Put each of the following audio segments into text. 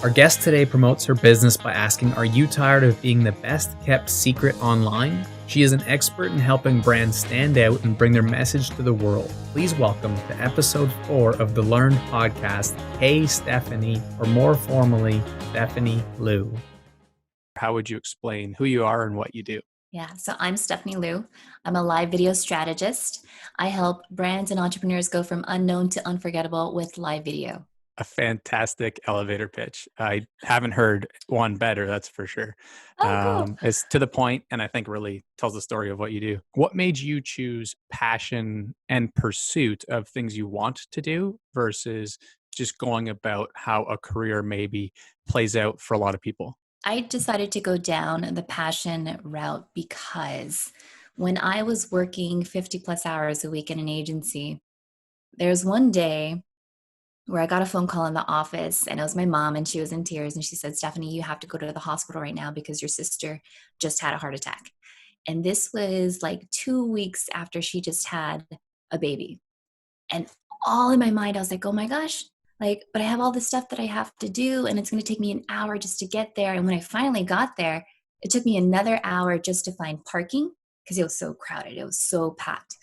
Our guest today promotes her business by asking, are you tired of being the best kept secret online? She is an expert in helping brands stand out and bring their message to the world. Please welcome to episode 4 of the Learned podcast, Hey Stephanie, or more formally, Stephanie Liu. How would you explain who you are and what you do? Yeah, so I'm Stephanie Liu. I'm a live video strategist. I help brands and entrepreneurs go from unknown to unforgettable with live video. A fantastic elevator pitch. I haven't heard one better, that's for sure. Oh, cool. It's to the point, and I think really tells the story of what you do. What made you choose passion and pursuit of things you want to do versus just going about how a career maybe plays out for a lot of people? I decided to go down the passion route because when I was working 50 plus hours a week in an agency, there's one day where I got a phone call in the office, and it was my mom, and she was in tears, and she said, Stephanie, you have to go to the hospital right now because your sister just had a heart attack. And this was like 2 weeks after she just had a baby. And all in my mind, I was like, oh my gosh, but I have all this stuff that I have to do, and it's going to take me an hour just to get there. And when I finally got there, it took me another hour just to find parking because it was so crowded. It was so packed.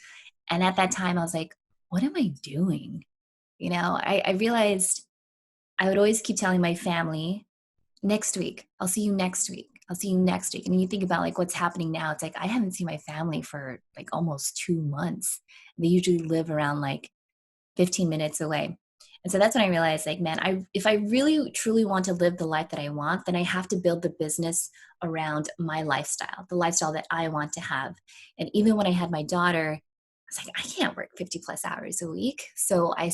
And at that time, I was like, what am I doing? I realized I would always keep telling my family, next week, I'll see you next week. I'll see you next week. And when you think about like what's happening now, it's like I haven't seen my family for like almost 2 months. They usually live around like 15 minutes away. And so that's when I realized, like, man, if I really truly want to live the life that I want, then I have to build the business around my lifestyle, the lifestyle that I want to have. And even when I had my daughter, I was like, I can't work 50 plus hours a week. So I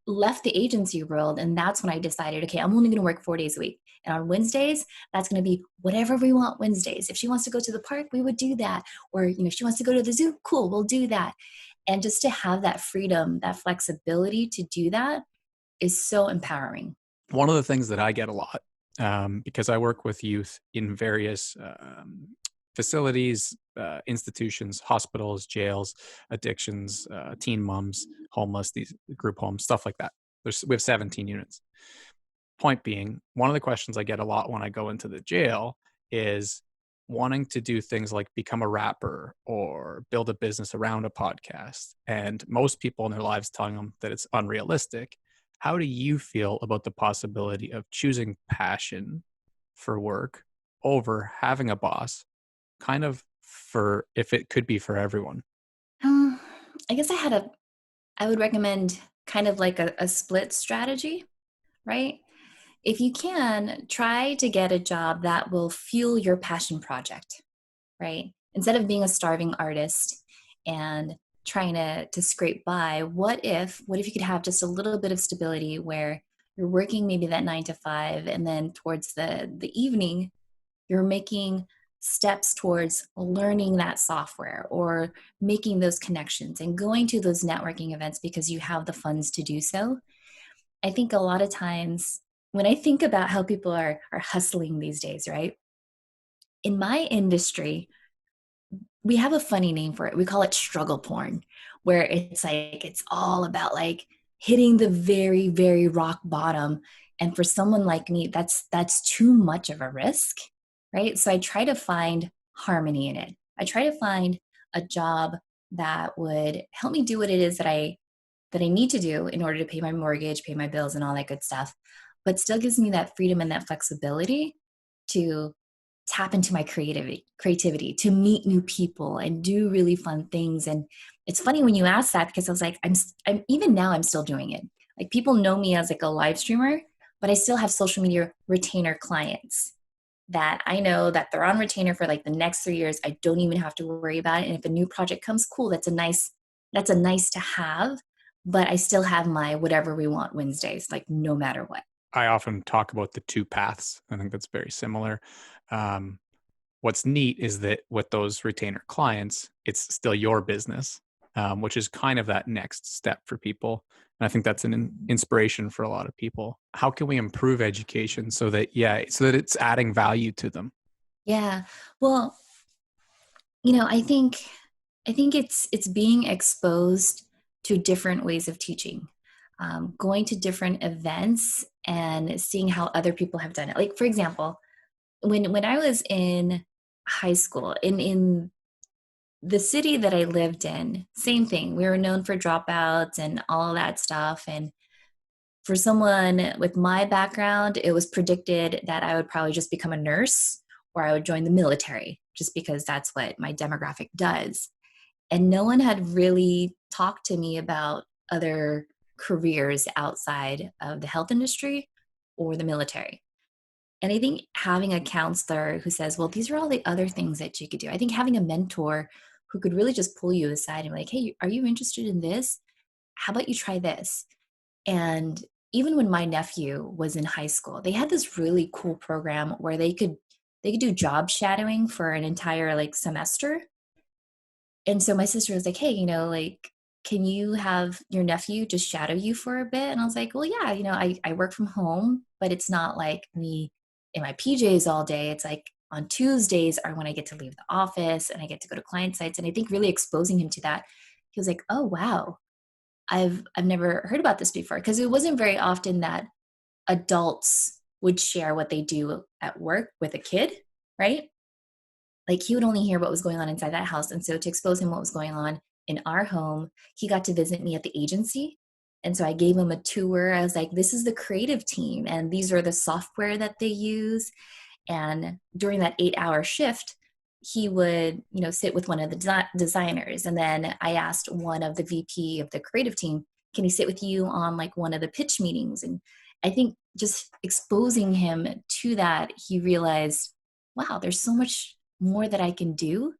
left the agency world, and that's when I decided, okay, I'm only going to work 4 days a week. And on Wednesdays, that's going to be whatever we want Wednesdays. If she wants to go to the park, we would do that. Or, if she wants to go to the zoo, cool, we'll do that. And just to have that freedom, that flexibility to do that is so empowering. One of the things that I get a lot, because I work with youth in various facilities, institutions, hospitals, jails, addictions, teen moms, homeless, these group homes, stuff like that. We have 17 units. Point being, one of the questions I get a lot when I go into the jail is wanting to do things like become a rapper or build a business around a podcast. And most people in their lives telling them that it's unrealistic. How do you feel about the possibility of choosing passion for work over having a boss, kind of for if it could be for everyone? I guess I would recommend kind of like a split strategy, right? If you can, try to get a job that will fuel your passion project, right? Instead of being a starving artist and trying to scrape by, what if you could have just a little bit of stability where you're working maybe that 9 to 5, and then towards the evening, you're making steps towards learning that software or making those connections and going to those networking events because you have the funds to do so. I think a lot of times when I think about how people are hustling these days, right? In my industry, we have a funny name for it. We call it struggle porn, where it's like, it's all about like hitting the very, very rock bottom. And for someone like me, that's too much of a risk, right? So I try to find harmony in it. I try to find a job that would help me do what it is that I need to do in order to pay my mortgage, pay my bills, and all that good stuff, but still gives me that freedom and that flexibility to tap into my creativity, to meet new people and do really fun things. And it's funny when you ask that because I was like, I'm even now I'm still doing it. Like people know me as like a live streamer, but I still have social media retainer clients that I know that they're on retainer for like the next 3 years. I don't even have to worry about it. And if a new project comes, cool. That's a nice to have, but I still have my whatever we want Wednesdays, like no matter what. I often talk about the two paths. I think that's very similar. What's neat is that with those retainer clients, it's still your business, which is kind of that next step for people. And I think that's an inspiration for a lot of people. How can we improve education so that it's adding value to them? Yeah. Well, I think it's being exposed to different ways of teaching, going to different events and seeing how other people have done it. Like, for example, when I was in high school, in the city that I lived in, same thing. We were known for dropouts and all that stuff. And for someone with my background, it was predicted that I would probably just become a nurse or I would join the military just because that's what my demographic does. And no one had really talked to me about other careers outside of the health industry or the military. And I think having a counselor who says, well, these are all the other things that you could do. I think having a mentor who could really just pull you aside and be like, hey, are you interested in this? How about you try this? And even when my nephew was in high school, they had this really cool program where they could do job shadowing for an entire like semester. And so my sister was like, hey, like, can you have your nephew just shadow you for a bit? And I was like, well, yeah, I work from home, but it's not like me in my PJs all day. It's like on Tuesdays are when I get to leave the office and I get to go to client sites. And I think really exposing him to that, he was like, oh, wow, I've never heard about this before. Because it wasn't very often that adults would share what they do at work with a kid, right? Like he would only hear what was going on inside that house. And so to expose him what was going on in our home, he got to visit me at the agency. And so I gave him a tour. I was like, this is the creative team, and these are the software that they use. And during that 8-hour shift, he would, sit with one of the designers. And then I asked one of the VP of the creative team, can he sit with you on like one of the pitch meetings? And I think just exposing him to that, he realized, wow, there's so much more that I can do,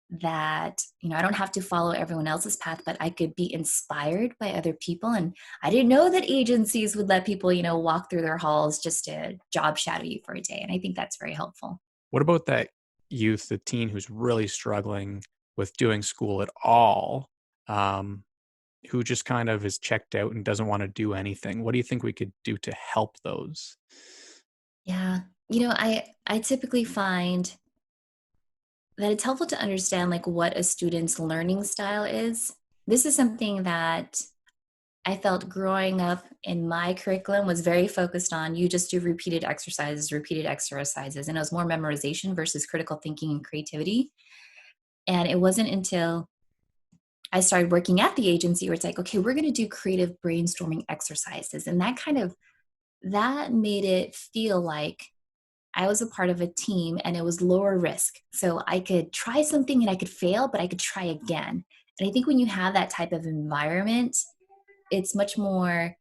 that I don't have to follow everyone else's path, but I could be inspired by other people. And I didn't know that agencies would let people walk through their halls just to job shadow you for a day, and I think that's very helpful. What about that youth, the teen who's really struggling with doing school at all, um, who just kind of is checked out and doesn't want to do anything? What do you think we could do to help those? Yeah, I typically find that it's helpful to understand like what a student's learning style is. This is something that I felt growing up in my curriculum was very focused on, you just do repeated exercises. And it was more memorization versus critical thinking and creativity. And it wasn't until I started working at the agency where it's like, okay, we're going to do creative brainstorming exercises. And that made it feel like I was a part of a team and it was lower risk. So I could try something and I could fail, but I could try again. And I think when you have that type of environment, it's much more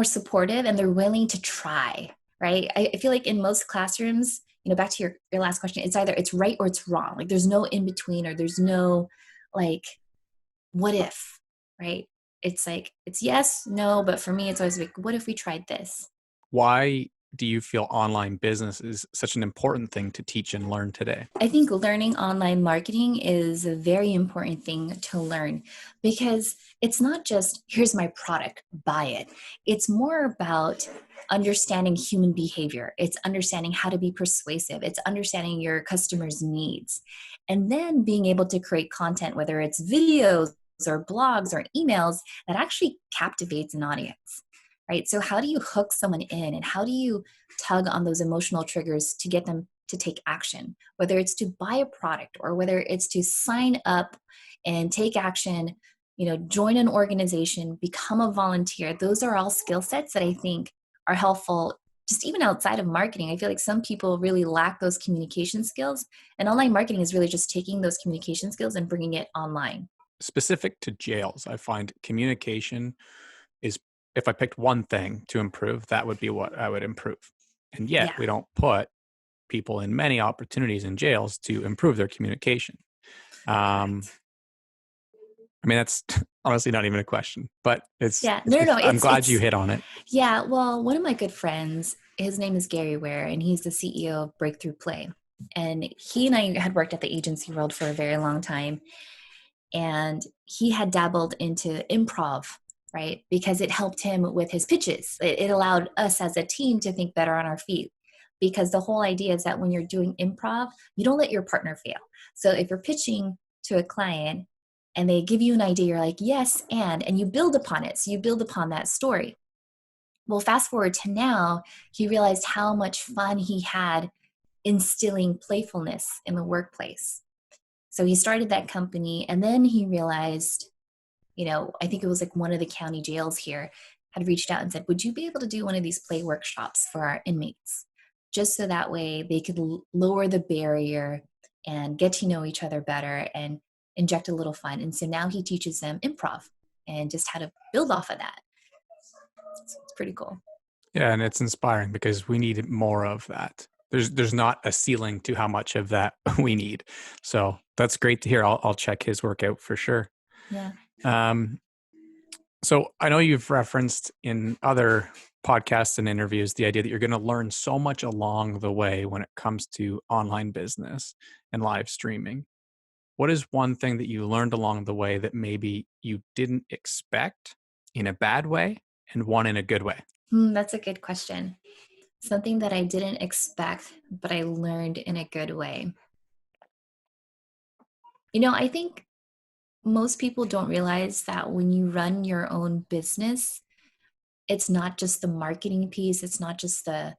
supportive, and they're willing to try, right? I feel like in most classrooms, back to your last question, it's either it's right or it's wrong. Like there's no in between, or there's no like what if, right? It's like it's yes, no, but for me it's always like, what if we tried this? Why do you feel online business is such an important thing to teach and learn today? I think learning online marketing is a very important thing to learn, because it's not just here's my product, buy it. It's more about understanding human behavior. It's understanding how to be persuasive. It's understanding your customers' needs. And then being able to create content, whether it's videos or blogs or emails, that actually captivates an audience. Right? So how do you hook someone in, and how do you tug on those emotional triggers to get them to take action, whether it's to buy a product or whether it's to sign up and take action, join an organization, become a volunteer. Those are all skill sets that I think are helpful just even outside of marketing. I feel like some people really lack those communication skills, and online marketing is really just taking those communication skills and bringing it online. Specific to jails, I find communication is, if I picked one thing to improve, that would be what I would improve. And yet Yeah, we don't put people in many opportunities in jails to improve their communication. Um, correct. I mean, that's honestly not even a question, but Yeah, it's no, no, just, no. I'm It's glad you it's hit on it. Yeah, well, one of my good friends, his name is Gary Ware, and he's the CEO of Breakthrough Play. And he and I had worked at the agency world for a very long time. And he had dabbled into improv, right? Because it helped him with his pitches. It allowed us as a team to think better on our feet. Because the whole idea is that when you're doing improv, you don't let your partner fail. So if you're pitching to a client and they give you an idea, you're like, yes, and you build upon it. So you build upon that story. Well, fast forward to now, he realized how much fun he had instilling playfulness in the workplace. So he started that company, and then he realized, I think it was like one of the county jails here had reached out and said, would you be able to do one of these play workshops for our inmates? Just so that way they could lower the barrier and get to know each other better and inject a little fun. And so now he teaches them improv and just how to build off of that. It's pretty cool. Yeah, and it's inspiring because we need more of that. There's not a ceiling to how much of that we need. So that's great to hear. I'll check his work out for sure. Yeah. Um, so I know you've referenced in other podcasts and interviews the idea that you're going to learn so much along the way when it comes to online business and live streaming. What is one thing that you learned along the way that maybe you didn't expect in a bad way and one in a good way? That's a good question. Something that I didn't expect, but I learned in a good way. I think most people don't realize that when you run your own business, it's not just the marketing piece, it's not just the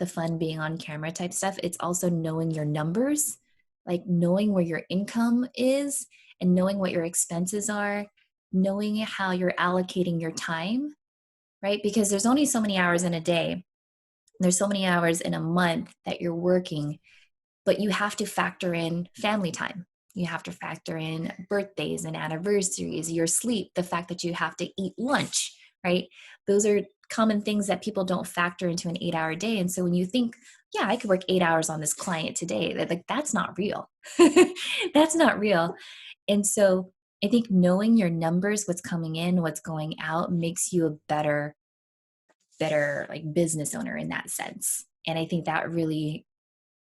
fun being on camera type stuff, it's also knowing your numbers, like knowing where your income is and knowing what your expenses are, knowing how you're allocating your time, right? Because there's only so many hours in a day. There's so many hours in a month that you're working, but you have to factor in family time. You have to factor in birthdays and anniversaries, your sleep, the fact that you have to eat lunch, right? Those are common things that people don't factor into an 8-hour day. And so when you think, yeah, I could work 8 hours on this client today, they're like, that's not real. That's not real. And so I think knowing your numbers, what's coming in, what's going out, makes you a better like business owner in that sense. And I think that really,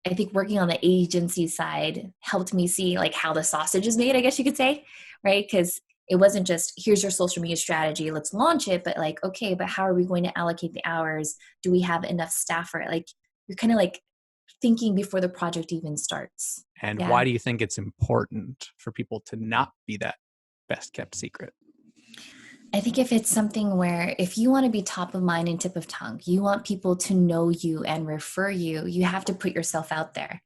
I think working on the agency side helped me see like how the sausage is made, I guess you could say, right? Because it wasn't just here's your social media strategy, let's launch it, but like, okay, but how are we going to allocate the hours? Do we have enough staff for it? Like you're kind of like thinking before the project even starts. And Yeah. why do you think it's important for people to not be that best kept secret? I think if it's something where if you want to be top of mind and tip of tongue, you want people to know you and refer you, you have to put yourself out there.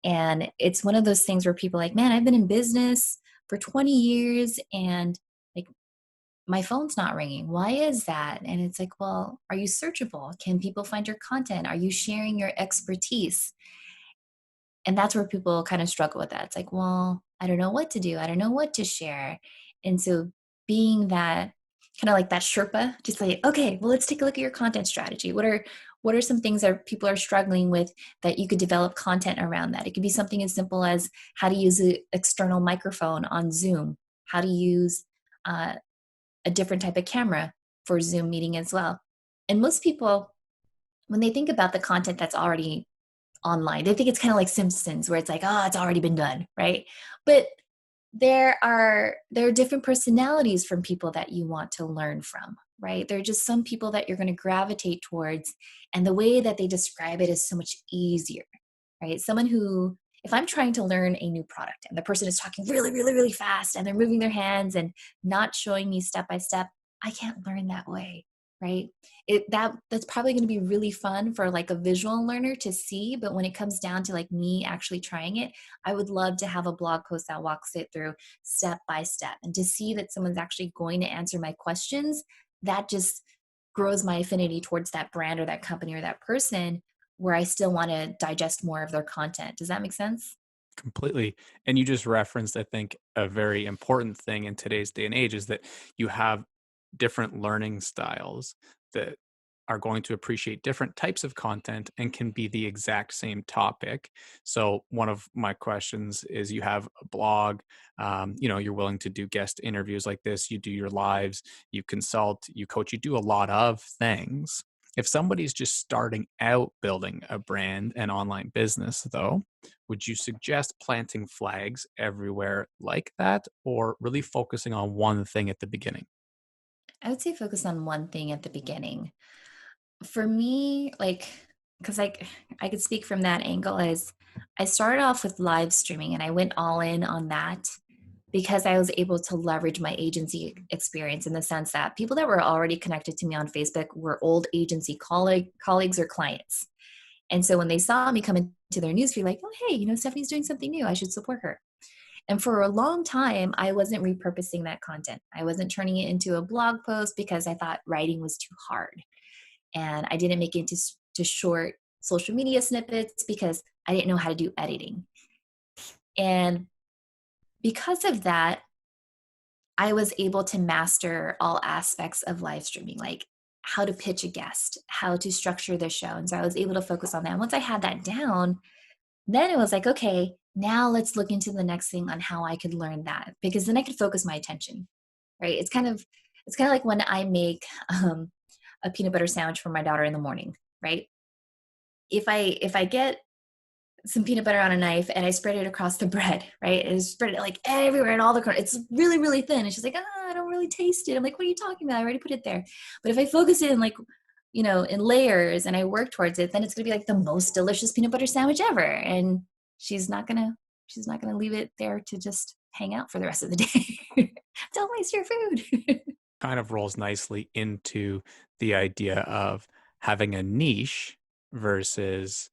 And it's one of those things where people are like, man, I've been in business for 20 years and like my phone's not ringing. Why is that? And it's like, well, are you searchable? Can people find your content? Are you sharing your expertise? And that's where people kind of struggle with that. It's like, well, I don't know what to do. I don't know what to share. And so being that kind of like that Sherpa, just like, okay, well, let's take a look at your content strategy. What are some things that people are struggling with that you could develop content around that? It could be something as simple as how to use an external microphone on Zoom, how to use uh, a different type of camera for Zoom meeting as well. And most people, when they think about the content that's already online, they think it's kind of like Simpsons, where it's like, oh, it's already been done, right? But there are different personalities from people that you want to learn from, right? There are just some people that you're going to gravitate towards, and the way that they describe it is so much easier, right? Someone who, if I'm trying to learn a new product and the person is talking really, really, really fast and they're moving their hands and not showing me step by step, I can't learn that way, right? That's probably going to be really fun for like a visual learner to see, but when it comes down to like me actually trying it, I would love to have a blog post that walks it through step by step, and to see that someone's actually going to answer my questions. That just grows my affinity towards that brand or that company or that person, where I still want to digest more of their content. Does that make sense? Completely. And you just referenced, I think, a very important thing in today's day and age is that you have different learning styles that are going to appreciate different types of content and can be the exact same topic. So one of my questions is you have a blog, you're willing to do guest interviews like this, you do your lives, you consult, you coach, you do a lot of things. If somebody's just starting out building a brand and online business, though, would you suggest planting flags everywhere like that or really focusing on one thing at the beginning? I would say focus on one thing at the beginning. For me, like, because I could speak from that angle, as I started off with live streaming and I went all in on that. because I was able to leverage my agency experience in the sense that people that were already connected to me on Facebook were old agency colleagues or clients. And so when they saw me come into their newsfeed, like, oh, hey, Stephanie's doing something new, I should support her. And for a long time, I wasn't repurposing that content. I wasn't turning it into a blog post because I thought writing was too hard. And I didn't make it to short social media snippets because I didn't know how to do editing. And because of that, I was able to master all aspects of live streaming, like how to pitch a guest, how to structure the show. And so I was able to focus on that. And once I had that down, then it was like, okay, now let's look into the next thing on how I could learn that, because then I could focus my attention, right? It's kind of like when I make a peanut butter sandwich for my daughter in the morning, right? If I get some peanut butter on a knife and I spread it across the bread, right? And spread it like everywhere in all the corners. It's really, really thin. And she's like, I don't really taste it. I'm like, what are you talking about? I already put it there. But if I focus it in like, in layers and I work towards it, then it's gonna be like the most delicious peanut butter sandwich ever. And she's not gonna leave it there to just hang out for the rest of the day. Don't waste your food. Kind of rolls nicely into the idea of having a niche versus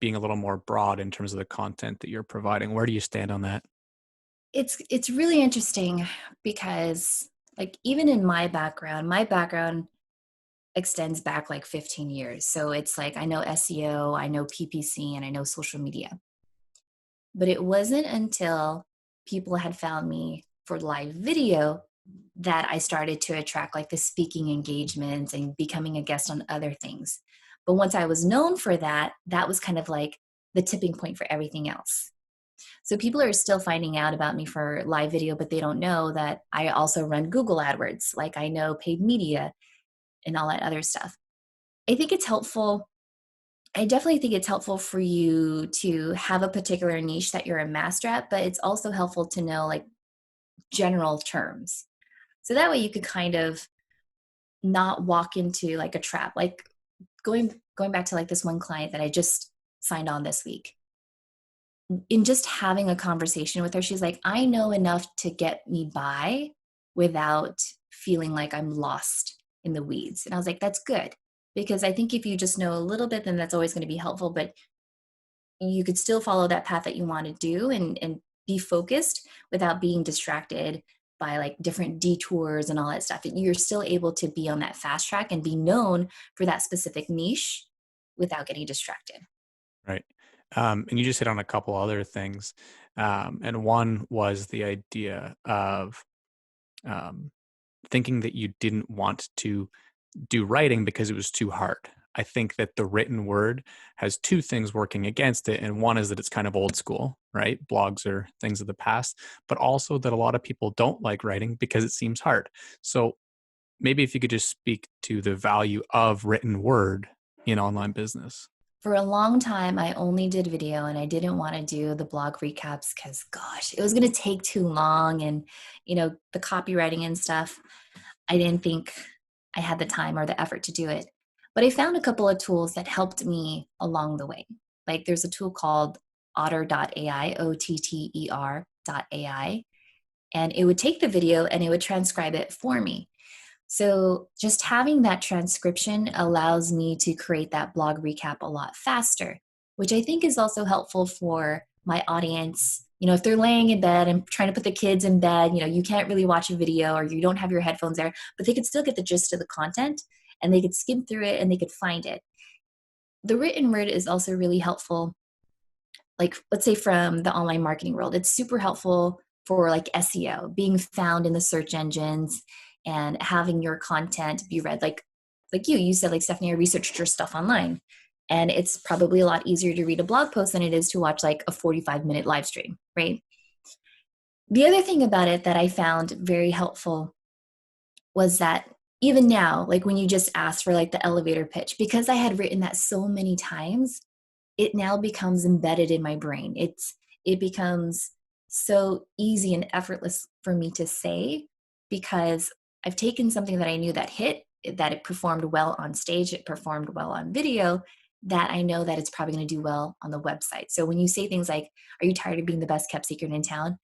being a little more broad in terms of the content that you're providing. Where do you stand on that? It's really interesting because like even in my background extends back like 15 years. So it's like I know SEO, I know PPC, and I know social media. But it wasn't until people had found me for live video that I started to attract like the speaking engagements and becoming a guest on other things. But once I was known for that, that was kind of like the tipping point for everything else. So people are still finding out about me for live video, but they don't know that I also run Google AdWords. Like I know paid media and all that other stuff. I think it's helpful. I definitely think it's helpful for you to have a particular niche that you're a master at, but it's also helpful to know like general terms. So that way you could kind of not walk into like a trap. Like going back to like this one client that I just signed on this week. In just having a conversation with her, she's like, I know enough to get me by without feeling like I'm lost in the weeds. And I was like, that's good. Because I think if you just know a little bit, then that's always going to be helpful. But you could still follow that path that you want to do and be focused without being distracted by like different detours and all that stuff. And you're still able to be on that fast track and be known for that specific niche without getting distracted. Right. And you just hit on a couple other things. And one was the idea of um, thinking that you didn't want to do writing because it was too hard. I think that the written word has two things working against it. And one is that it's kind of old school, right? Blogs are things of the past, but also that a lot of people don't like writing because it seems hard. So maybe if you could just speak to the value of written word in online business. For a long time, I only did video and I didn't want to do the blog recaps because, gosh, it was going to take too long. And, the copywriting and stuff, I didn't think I had the time or the effort to do it. But I found a couple of tools that helped me along the way. Like there's a tool called otter.ai, OTTER.ai, and it would take the video and it would transcribe it for me. So just having that transcription allows me to create that blog recap a lot faster, which I think is also helpful for my audience. If they're laying in bed and trying to put the kids in bed, you can't really watch a video or you don't have your headphones there, but they could still get the gist of the content and they could skim through it and they could find it. The written word is also really helpful. Like, let's say from the online marketing world, it's super helpful for like SEO, being found in the search engines and having your content be read. Like you said, like Stephanie, I researched your stuff online. And it's probably a lot easier to read a blog post than it is to watch like a 45-minute live stream, right? The other thing about it that I found very helpful was that even now, like when you just asked for like the elevator pitch, because I had written that so many times, it now becomes embedded in my brain. It becomes so easy and effortless for me to say because I've taken something that I knew that hit, that it performed well on stage, it performed well on video, that I know that it's probably going to do well on the website. So when you say things like, are you tired of being the best kept secret in town?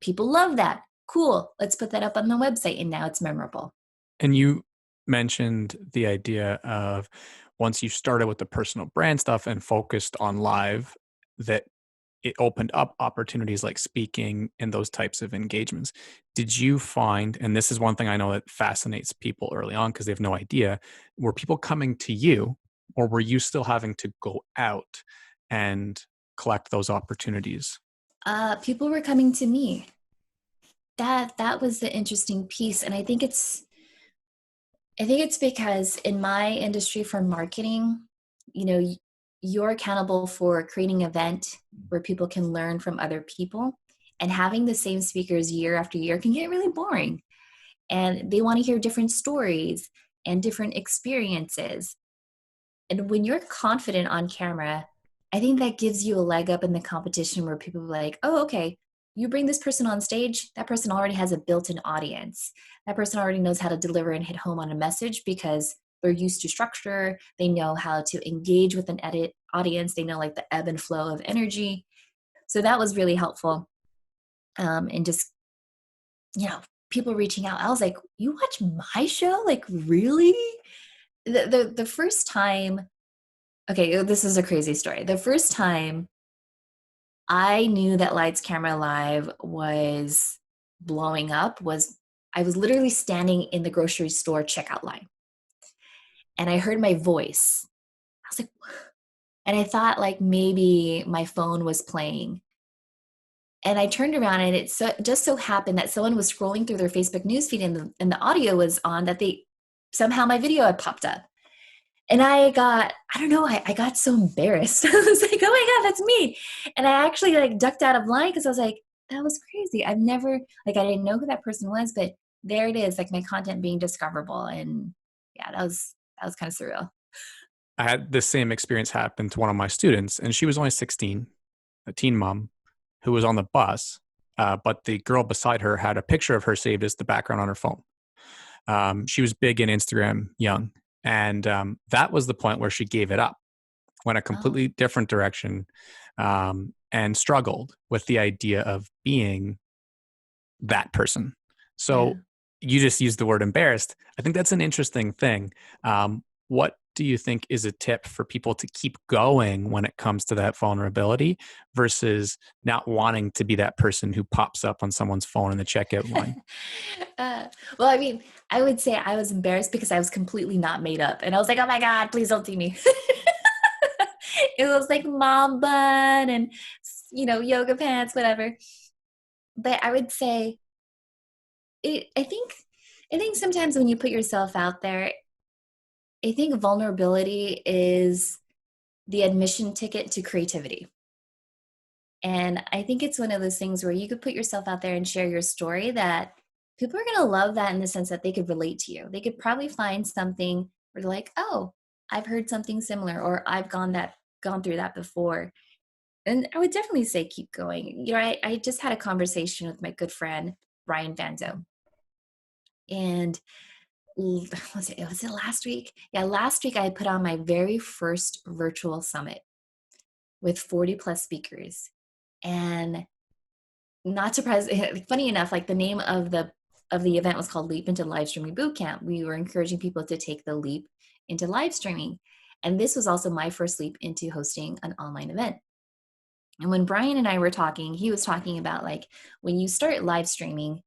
People love that. Cool. Let's put that up on the website. And now it's memorable. And you mentioned the idea of once you started with the personal brand stuff and focused on live, that it opened up opportunities like speaking and those types of engagements. Did you find, and this is one thing I know that fascinates people early on because they have no idea, were people coming to you or were you still having to go out and collect those opportunities? People were coming to me. That was the interesting piece. And I think it's because in my industry for marketing, you know, you're accountable for creating an event where people can learn from other people. And having the same speakers year after year can get really boring. And they want to hear different stories and different experiences. And when you're confident on camera, I think that gives you a leg up in the competition where people are like, oh, okay, you bring this person on stage, that person already has a built-in audience. That person already knows how to deliver and hit home on a message because they're used to structure. They know how to engage with an edit audience. They know like the ebb and flow of energy. So that was really helpful. And just, you know, people reaching out. I was like, you watch my show? Like, really? The first time, okay, this is a crazy story. The first time I knew that Lights Camera Live was blowing up was I was literally standing in the grocery store checkout line and I heard my voice. I was like, and I thought like maybe my phone was playing. And I turned around and just so happened that someone was scrolling through their Facebook newsfeed and the audio was on that they somehow my video had popped up. And I don't know, I got so embarrassed. I was like, oh my God, that's me. And I actually like ducked out of line because I was like, that was crazy. I've never, like, I didn't know who that person was, but there it is, like my content being discoverable. And yeah, that was kind of surreal. I had the same experience happen to one of my students, and she was only 16, a teen mom who was on the bus, but the girl beside her had a picture of her saved as the background on her phone. She was big in Instagram young, and that was the point where she gave it up, went a Oh, completely different direction, and struggled with the idea of being that person. yeah. So you just used the word embarrassed. I think that's an interesting thing. What do you think is a tip for people to keep going when it comes to that vulnerability versus not wanting to be that person who pops up on someone's phone in the checkout line? uh, well, I mean, I would say I was embarrassed because I was completely not made up. And I was like, oh my God, please don't see me. It was like mom bun and, yoga pants, whatever. But I would say, it, I think, I think sometimes when you put yourself out there, I think vulnerability is the admission ticket to creativity. And I think it's one of those things where you could put yourself out there and share your story that people are going to love that in the sense that they could relate to you. They could probably find something where they're like, oh, I've heard something similar, or I've gone through that before. And I would definitely say keep going. I just had a conversation with my good friend, Brian Vanzo. And was it last week? Yeah, last week I put on my very first virtual summit with 40 plus speakers. And not surprised, funny enough, like the name of the event was called Leap into Live Streaming Bootcamp. We were encouraging people to take the leap into live streaming. And this was also my first leap into hosting an online event. And when Brian and I were talking, he was talking about like when you start live streaming,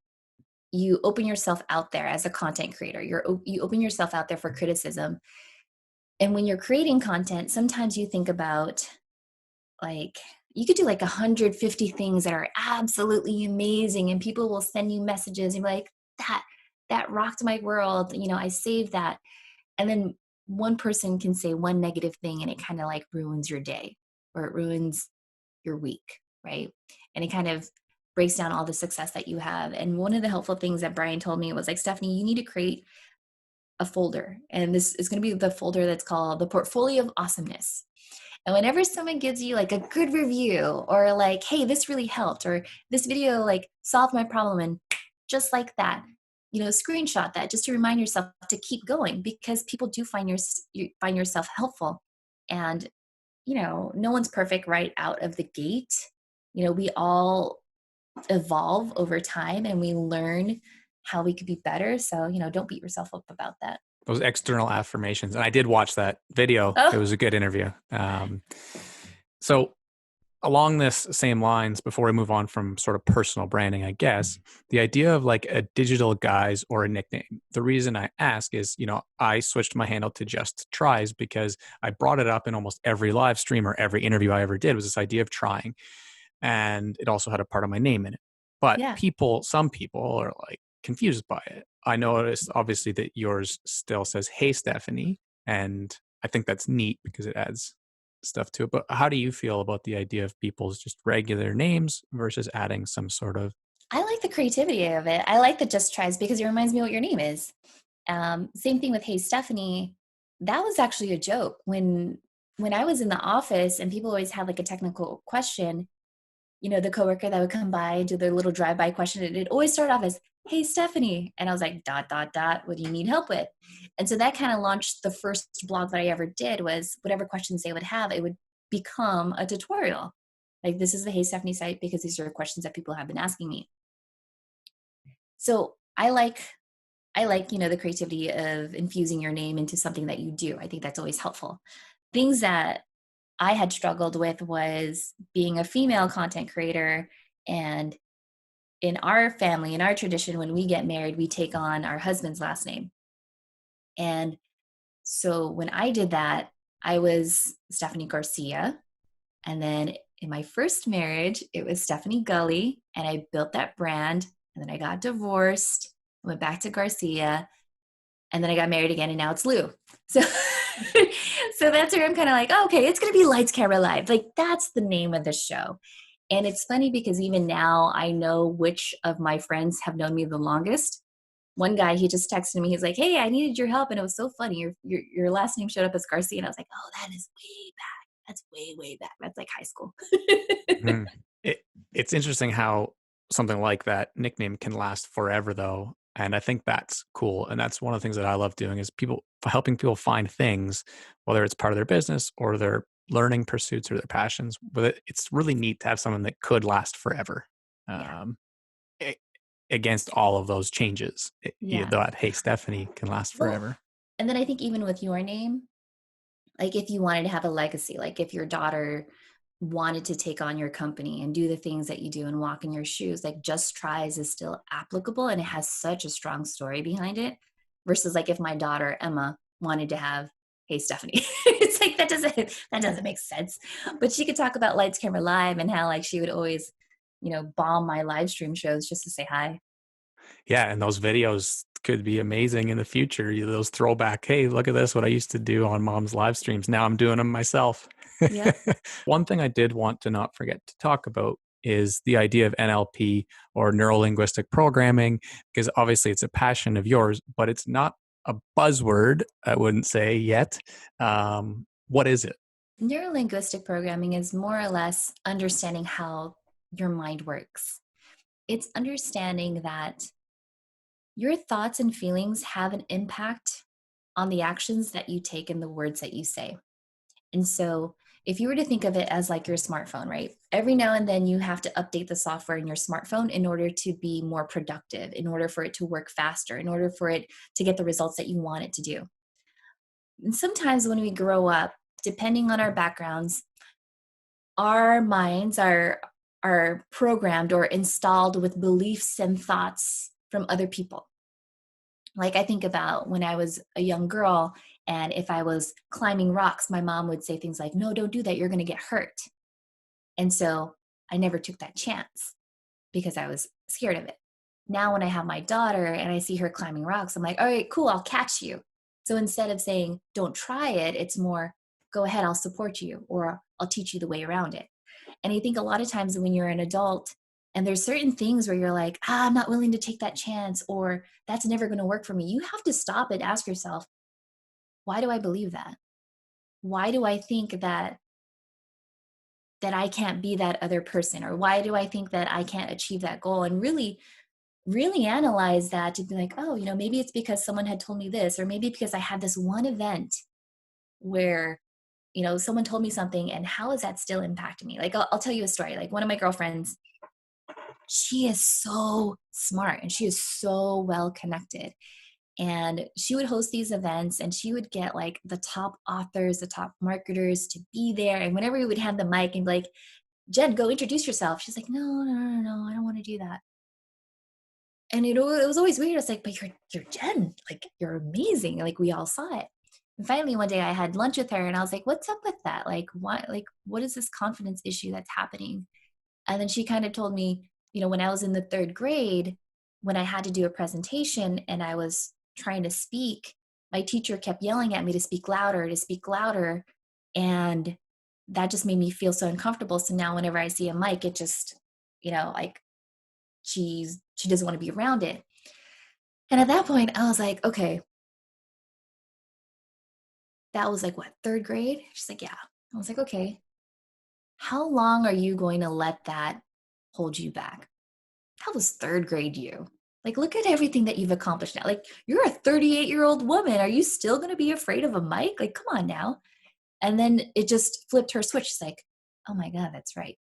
you open yourself out there as a content creator. You open yourself out there for criticism. And when you're creating content, sometimes you think about like you could do like 150 things that are absolutely amazing and people will send you messages and be like that rocked my world, I saved that. And then one person can say one negative thing and it kind of like ruins your day or it ruins your week, right? And it kind of breaks down all the success that you have. And one of the helpful things that Brian told me was like, Stephanie, you need to create a folder. And this is going to be the folder that's called the Portfolio of Awesomeness. And whenever someone gives you like a good review or like, hey, this really helped, or this video like solved my problem, and just like that, screenshot that just to remind yourself to keep going because people do you find yourself helpful. And no one's perfect right out of the gate. We all evolve over time and we learn how we could be better. So, don't beat yourself up about that. Those external affirmations. And I did watch that video. It Oh, was a good interview. So along this same lines, before we move on from sort of personal branding, I guess, the idea of like a digital guise or a nickname. The reason I ask is, I switched my handle to Just Tries because I brought it up in almost every live stream or every interview I ever did was this idea of trying. And it also had a part of my name in it. But yeah. some people are like confused by it. I noticed obviously that yours still says, "Hey, Stephanie." And I think that's neat because it adds stuff to it. But how do you feel about the idea of people's just regular names versus adding some sort of? I like the creativity of it. I like the Just Tries because it reminds me what your name is. Same thing with Hey Stephanie. That was actually a joke when I was in the office and people always had like a technical question. The coworker that would come by and do their little drive-by question, it always started off as, "Hey, Stephanie." And I was like, dot, dot, dot, what do you need help with? And so that kind of launched the first blog that I ever did was whatever questions they would have, it would become a tutorial. Like, this is the Hey Stephanie site because these are questions that people have been asking me. So I like, the creativity of infusing your name into something that you do. I think that's always helpful. Things that I had struggled with was being a female content creator. And in our family, in our tradition, when we get married, we take on our husband's last name. And so when I did that, I was Stephanie Garcia. And then in my first marriage, it was Stephanie Gully. And I built that brand. And then I got divorced, went back to Garcia. And then I got married again, and now it's Lou. So, so that's where I'm kind of like, oh, okay, it's going to be Lights, Camera, Live. Like, that's the name of the show. And it's funny because even now I know which of my friends have known me the longest. One guy, he just texted me. He's like, "Hey, I needed your help." And it was so funny. Your last name showed up as Garcia. And I was like, oh, that is way back. That's way, way back. That's like high school. Mhm. It's interesting how something like that nickname can last forever, though. And I think that's cool. And that's one of the things that I love doing is helping people find things, whether it's part of their business or their learning pursuits or their passions. But it's really neat to have something that could last forever, Yeah. um, a- against all of those changes. Yeah. That Hey Stephanie can last Well, forever. and then I think even with your name, like if you wanted to have a legacy, like if your daughter wanted to take on your company and do the things that you do and walk in your shoes, like Just Tries is still applicable and it has such a strong story behind it versus like if my daughter Emma wanted to have Hey Stephanie. It's like that doesn't make sense. But she could talk about Lights Camera Live and how like she would always, bomb my live stream shows just to say hi. Yeah, and those videos could be amazing in the future. Those throwback, hey, look at this, what I used to do on mom's live streams. Now I'm doing them myself. Yep. One thing I did want to not forget to talk about is the idea of NLP or neuro linguistic programming, because obviously it's a passion of yours, but it's not a buzzword, I wouldn't say yet. What is it? Neurolinguistic programming is more or less understanding how your mind works. It's understanding that your thoughts and feelings have an impact on the actions that you take and the words that you say. And so, if you were to think of it as like your smartphone, right? Every now and then you have to update the software in your smartphone in order to be more productive, in order for it to work faster, in order for it to get the results that you want it to do. And sometimes when we grow up, depending on our backgrounds, our minds are programmed or installed with beliefs and thoughts from other people. Like I think about when I was a young girl, and if I was climbing rocks, my mom would say things like, "No, don't do that, you're going to get hurt." And so I never took that chance because I was scared of it. Now when I have my daughter and I see her climbing rocks, I'm like, "All right, cool, I'll catch you." So instead of saying don't try it, it's more, "Go ahead, I'll support you," or "I'll teach you the way around it." And I think a lot of times when you're an adult and there's certain things where you're like, I'm not willing to take that chance, or that's never going to work for me. You have to stop and ask yourself, why do I believe that? Why do I think that I can't be that other person? Or why do I think that I can't achieve that goal? And really, really analyze that to be like, oh, maybe it's because someone had told me this, or maybe because I had this one event where someone told me something, and how is that still impacting me? Like I'll tell you a story. Like one of my girlfriends, she is so smart and she is so well connected. And she would host these events and she would get like the top authors, the top marketers to be there. And whenever we would have the mic and be like, Jen, go introduce yourself. She's like, no, no, no, no, I don't want to do that. And it was always weird. It's like, but you're Jen, like you're amazing. Like we all saw it. And finally one day I had lunch with her and I was like, what's up with that? Like what is this confidence issue that's happening? And then she kind of told me, when I was in the third grade, when I had to do a presentation and I was trying to speak, my teacher kept yelling at me to speak louder, to speak louder. And that just made me feel so uncomfortable. So now whenever I see a mic, it just, like she doesn't want to be around it. And at that point, I was like, okay, that was like what, third grade? She's like, yeah. I was like, okay, how long are you going to let that hold you back? That was third grade you. Like, look at everything that you've accomplished now. Like, you're a 38-year-old woman. Are you still going to be afraid of a mic? Like, come on now. And then it just flipped her switch. She's like, oh my God, that's right.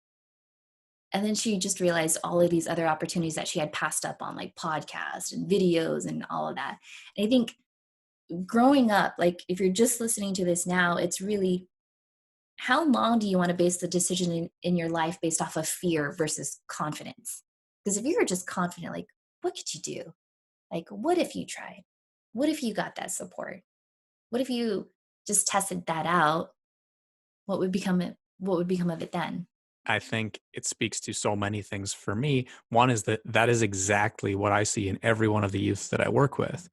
And then she just realized all of these other opportunities that she had passed up on, like podcasts and videos and all of that. And I think growing up, like if you're just listening to this now, it's really, how long do you want to base the decision in your life based off of fear versus confidence? Because if you were just confident, like, what could you do? Like, what if you tried? What if you got that support? What if you just tested that out? What would become it? What would become of it then? I think it speaks to so many things for me. One is that is exactly what I see in every one of the youth that I work with.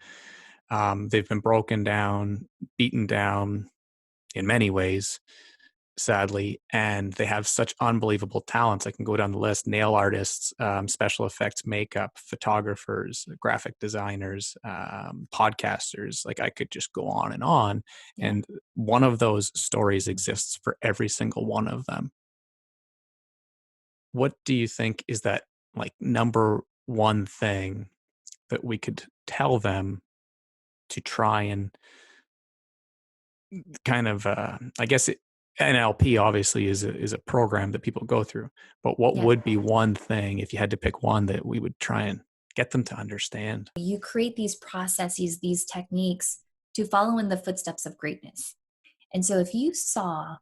They've been broken down, beaten down in many ways, sadly, and they have such unbelievable talents. I can go down the list: nail artists, special effects, makeup, photographers, graphic designers, podcasters. Like I could just go on and on. Yeah. And one of those stories exists for every single one of them. What do you think is that like number one thing that we could tell them to try and kind of, I guess NLP obviously is a program that people go through, but what Yeah. would be one thing if you had to pick one that we would try and get them to understand? You create these processes, these techniques to follow in the footsteps of greatness. And so if you saw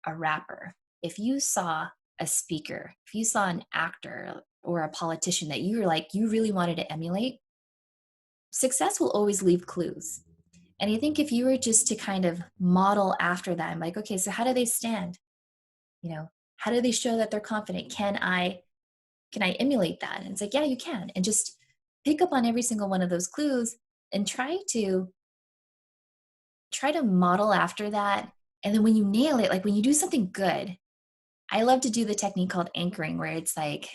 a rapper, if you saw a speaker, if you saw an actor or a politician that you were like, you really wanted to emulate, success will always leave clues. And I think if you were just to kind of model after them, like, okay, so how do they stand? How do they show that they're confident? Can I emulate that? And it's like, yeah, you can. And just pick up on every single one of those clues and try to model after that. And then when you nail it, like when you do something good, I love to do the technique called anchoring, where it's like,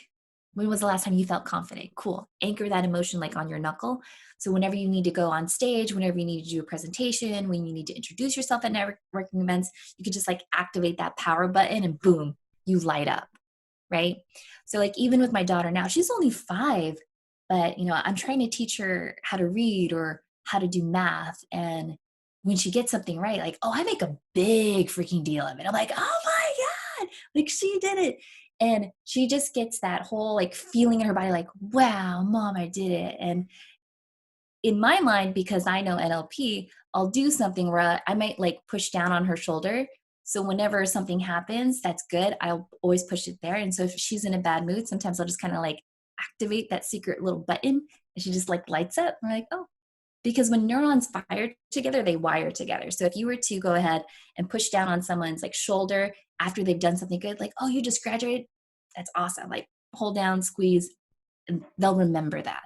when was the last time you felt confident? Cool. Anchor that emotion like on your knuckle. So whenever you need to go on stage, whenever you need to do a presentation, when you need to introduce yourself at networking events, you can just like activate that power button and boom, you light up. Right. So like even with my daughter now, she's only 5, but I'm trying to teach her how to read or how to do math. And when she gets something right, like, oh, I make a big freaking deal of it. I'm like, oh my God, like she did it. And she just gets that whole like feeling in her body, like, wow, mom, I did it. And in my mind, because I know NLP, I'll do something where I might like push down on her shoulder. So whenever something happens that's good, I'll always push it there. And so if she's in a bad mood, sometimes I'll just kind of like activate that secret little button and she just like lights up. I'm like, oh, because when neurons fire together, they wire together. So if you were to go ahead and push down on someone's like shoulder after they've done something good, like, oh, you just graduated, that's awesome. Like hold down, squeeze, and they'll remember that.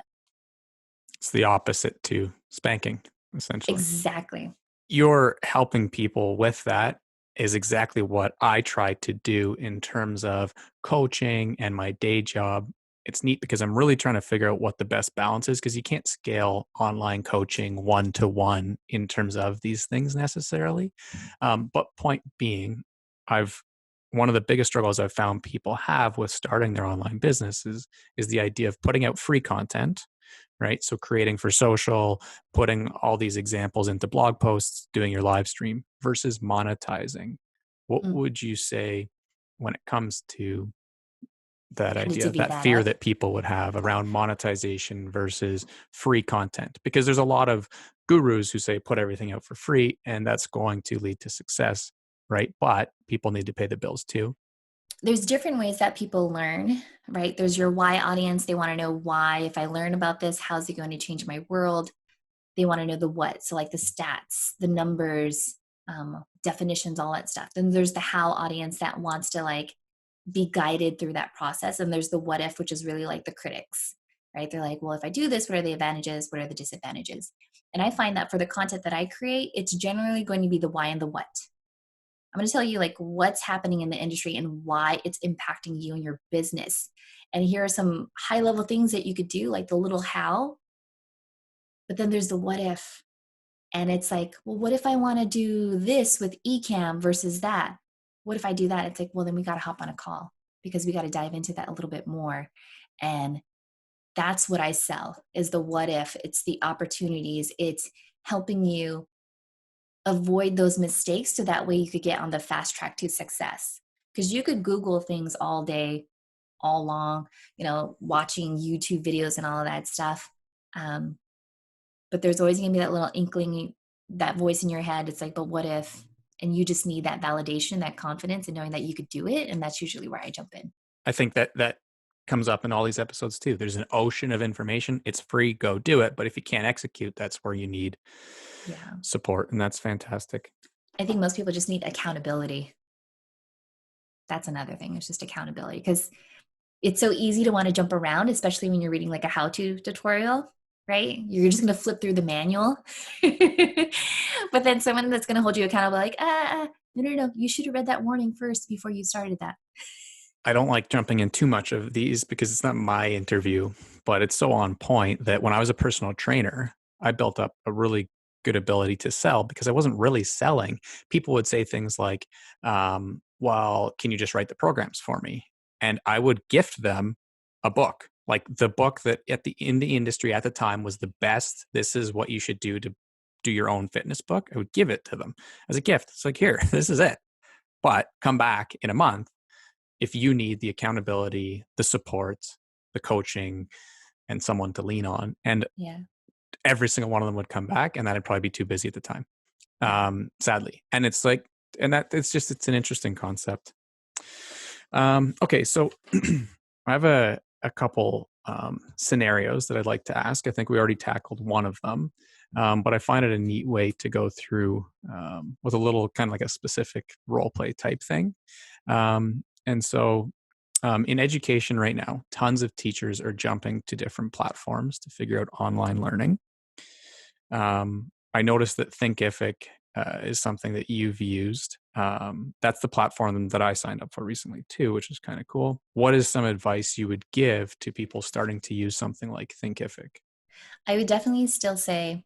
It's the opposite to spanking, essentially. Exactly. You're helping people with that is exactly what I try to do in terms of coaching and my day job. It's neat because I'm really trying to figure out what the best balance is because you can't scale online coaching one to one in terms of these things necessarily. But point being, I've one of the biggest struggles I've found people have with starting their online business is the idea of putting out free content, right? So creating for social, putting all these examples into blog posts, doing your live stream versus monetizing. What Mm. would you say when it comes to that Kind of idea, divvy that that fear up. that people would have around monetization versus free content. Because there's a lot of gurus who say put everything out for free and that's going to lead to success, right? But people need to pay the bills too. There's different ways that people learn, right? There's your why audience. They want to know why. If I learn about this, how's it going to change my world? They want to know the what. So, like the stats, the numbers, definitions, all that stuff. Then there's the how audience that wants to like be guided through that process. And there's the what if, which is really like the critics, right? They're like, well, if I do this, what are the advantages? What are the disadvantages? And I find that for the content that I create, it's generally going to be the why and the what. I'm going to tell you like what's happening in the industry and why it's impacting you and your business. And here are some high level things that you could do, like the little how, but then there's the what if. And it's like, well, what if I want to do this with Ecamm versus that? What if I do that? It's like, well, then we got to hop on a call because we got to dive into that a little bit more. And that's what I sell is the what if. It's the opportunities. It's helping you avoid those mistakes so that way you could get on the fast track to success. Because you could Google things all day, all long, watching YouTube videos and all of that stuff. Um, but there's always going to be that little inkling, that voice in your head. It's like, but what if? And you just need that validation, that confidence, and knowing that you could do it. And that's usually where I jump in. I think that comes up in all these episodes too. There's an ocean of information. It's free, go do it. But if you can't execute, that's where you need Yeah. support. And that's fantastic. I think most people just need accountability. That's another thing. It's just accountability because it's so easy to want to jump around, especially when you're reading like a how-to tutorial, right? You're just going to flip through the manual. But then someone that's going to hold you accountable, like, no, you should have read that warning first before you started that. I don't like jumping in too much of these because it's not my interview, but it's so on point that when I was a personal trainer, I built up a really good ability to sell because I wasn't really selling. People would say things like, well, can you just write the programs for me? And I would gift them a book, like the book that in the industry at the time was the best. This is what you should do to do your own fitness book. I would give it to them as a gift. It's like, here, this is it. But come back in a month if you need the accountability, the support, the coaching, and someone to lean on. And Yeah. every single one of them would come back, and that'd probably be too busy at the time, Yeah. sadly. And it's like, and that it's an interesting concept. Okay, so I have a couple scenarios that I'd like to ask. I think we already tackled one of them, but I find it a neat way to go through with a little kind of like a specific role play type thing. And so in education right now, tons of teachers are jumping to different platforms to figure out online learning. I noticed that Thinkific is something that you've used. That's the platform that I signed up for recently too, which is kind of cool. What is some advice you would give to people starting to use something like Thinkific? I would definitely still say